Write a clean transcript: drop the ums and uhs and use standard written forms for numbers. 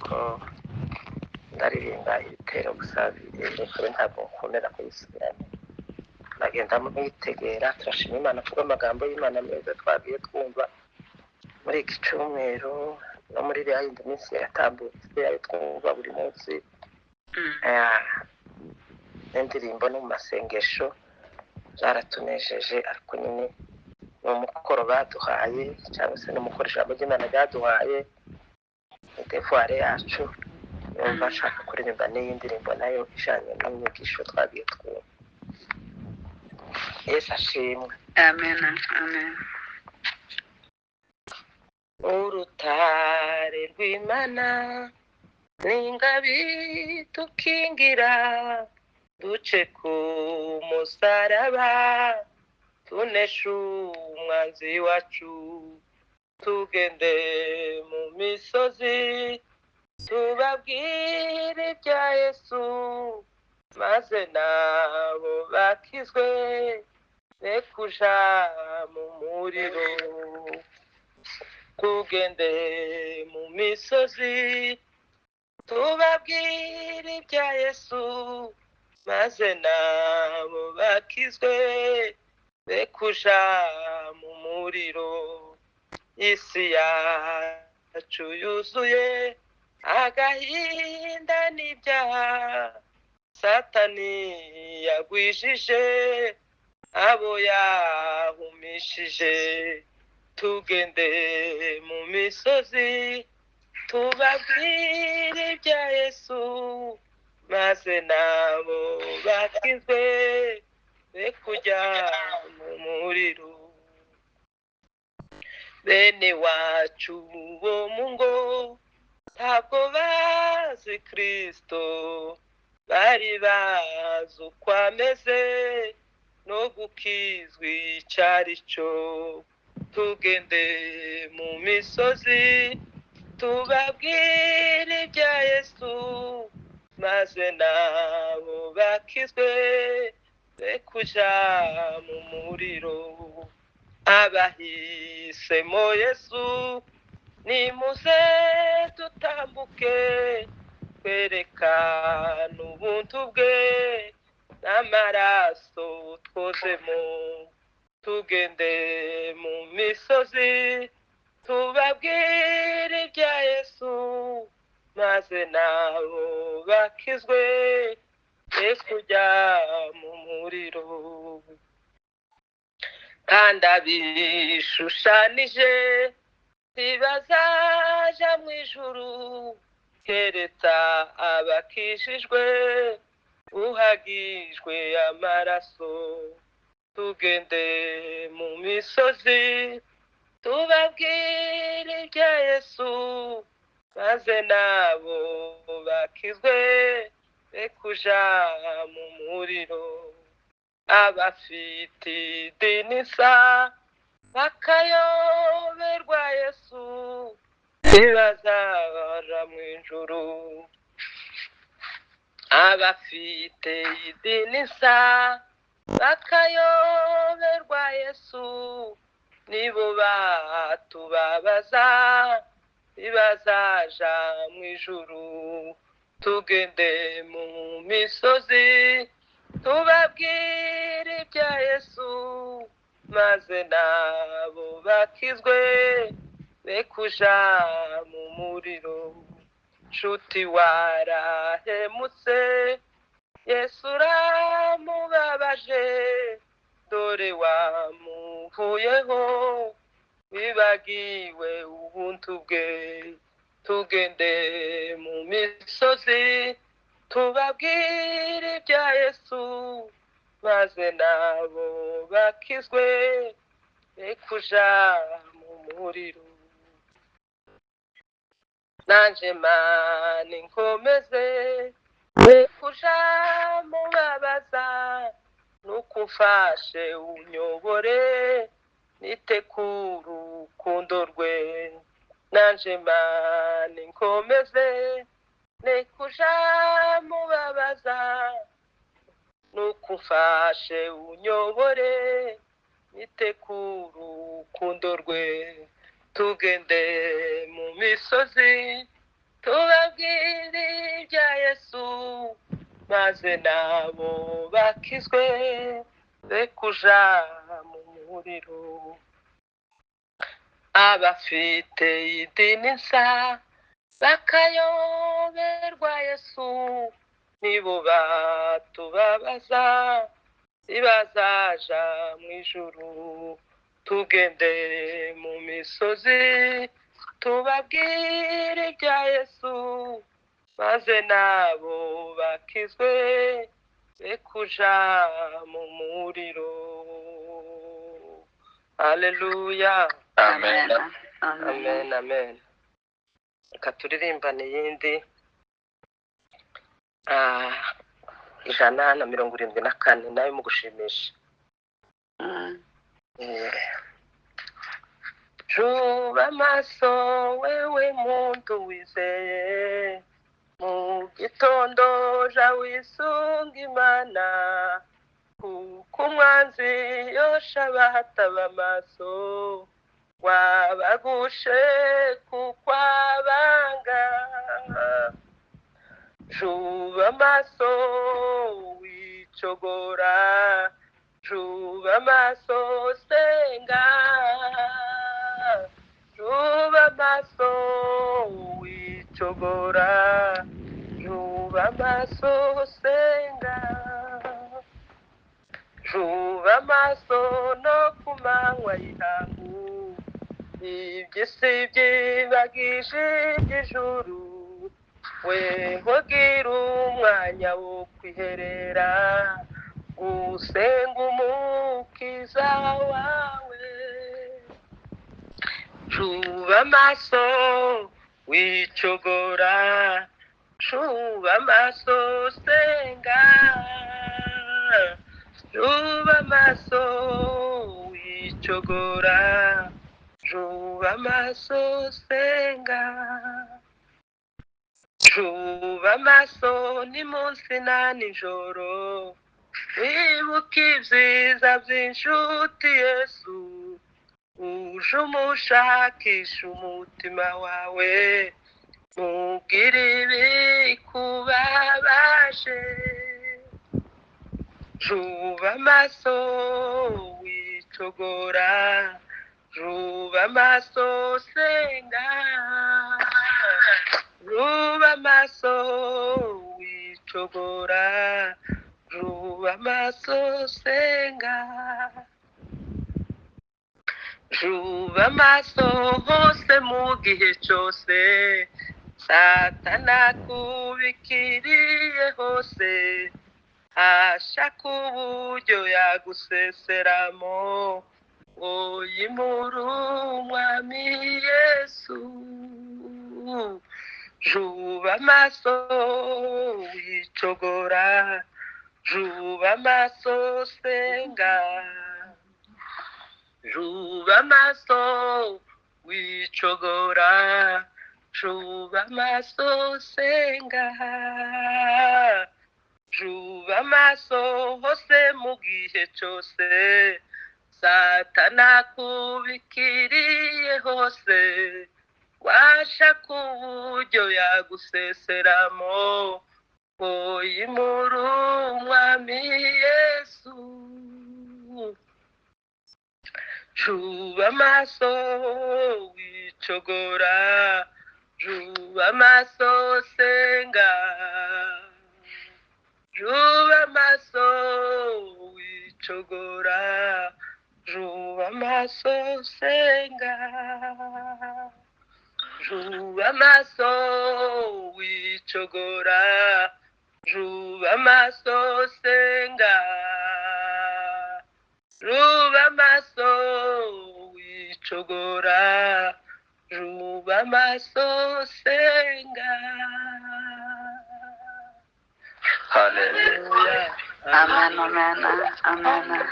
ko ndaririmba ibitero gusa birekure ntabwo nkundira kuyisubiramo nagenda muyitegera turashima Imana kuko amagambo y'Imana meza twagiye twumva muri iki cyumweru no muri iriya yindi minsi yatambutse ayo twumva buri munsi n'indirimbo no mu masengesho zaratunejeje ariko nyine ni umukoro baduhaye cyangwa se n'umukoresha ijambo ry'Imana ryaduhaye ni devuware yacu yumva ashaka kuririmba n'iyi ndirimbo nayo ijanye n'inyigisho twagiye twumva. Yesu ashimwe. Amen. Amen. Urutare rw'Imana n'ingabi tukingira duce ku musaraba tunesha umwanzi wacu tugende mu misozi tubabwire ibya Yesu maze nabo bakizwe be kuja mu muriro tugende mu misozi tubabwire ibya Yesu maze nabo bakizwe be kuja mu muriro. Isi yacu yuzuye agahinda n'ibyaha Satani yagwijije abo yahumishije tugende mu misozi tubabwire ibya Yesu maze nabo bakizwe be kujya mu muriro. Bene wacu bo mu ngo ntabwo bazi Kristo bari bazi uko ameze no gukizwa icari cyo tugende mu misozi tubabwire ibya Yesu maze nabo bakizwe be kuja mu muriro. Abahisemo Yesu nimuze tutambuke twerekana ubuntu bwe n'amaraso twozemo tugende mu misozi tubabwire ibya Yesu maze nabo bakizwe be kujya mu muriro. Kandi abishushanije ntibazaja mu ijuru keretse abakijijwe uhagijwe amaraso tugende mu misozi tubabwire ibya Yesu maze nabo bakizwe be kuja mu muriro. Abafite idini nsa bakayoberwa Yesu ntibazaja mu ijuru. Abafite idini nsa bakayoberwa Yesu nibo batubabaza ntibazaja mu ijuru tugende mu misozi tubabwire ibya Yesu maze nabo bakizwe be kuja mu muriro. Nshuti warahemutse Yesu uramubabaje dore wamuvuyeho wibagiwe ubuntu bwe tugende mu misozi tubabwire ibya Yesu maze nabo bakizwe be kuja mu muriro. Nanje Mana inkomeze be kuja mubabaza nuko umfashe unyobore nitekure urukundo rwe. Nanje Mana inkomeze be kuja mubabaza nuko umfashe unyobore nitekure urukundo rwe tugende mu misozi tubabwire ibya Yesu maze nabo bakizwe be kuja mu muriro. Abafite idini nsa bakayoberwa Yesu nibo batubabaza ibazaja mu ijuru. Tugende mu misozi tubabwire ibya Yesu maze nabo bakizwe be kuja mu muriro. Haleluya. Amen. Amen, amen. Reka turirimbane iyindi 174 nayo mu gushimisha. Juba maso wewe muntu wizeye, mu gitondo ja wisunga Imana, kuko umwanzi yosha abataba amaso, wabagushe kuko abanga. Juba maso wicogora, juba maso senga, juba maso wicogora, juba maso senga, juba maso no kumanywa y'ihangu, iby'isi byibagije iby'ijuru, weho gira umwanya wo kwiherera usenga umukiza wawe. Juba maso wicogora, juba maso senga, juba maso wicogora, juba maso senga. Juba maso ni munsi na nijoro, wibuka ibyiza by'inshuti Yesu, uje umushakisha umutima wawe, mubwire ibikubabaje. Juba maso wicogora, juba maso senga, juba maso wicogora, juba maso senga. Juba maso hose mu gihe cyose, Satana kubikiriye hose, ashaka uburyo yaguseseramo, ngo yimure umwami Yesu. Juba maso wicogora, juba maso senga, juba maso wicogora, juba maso senga, juba maso hose mu gihe cyose, Satana kubikiriye hose, washaka uburyo yaguseseramo, ngo yimure umwami Yesu. Juba maso wicogora, juba maso senga, juba maso wicogora, juba maso senga, juba maso wicogora, juba maso senga, juba maso wicogora, juba maso senga. Hallelujah. Amen, amen, amen.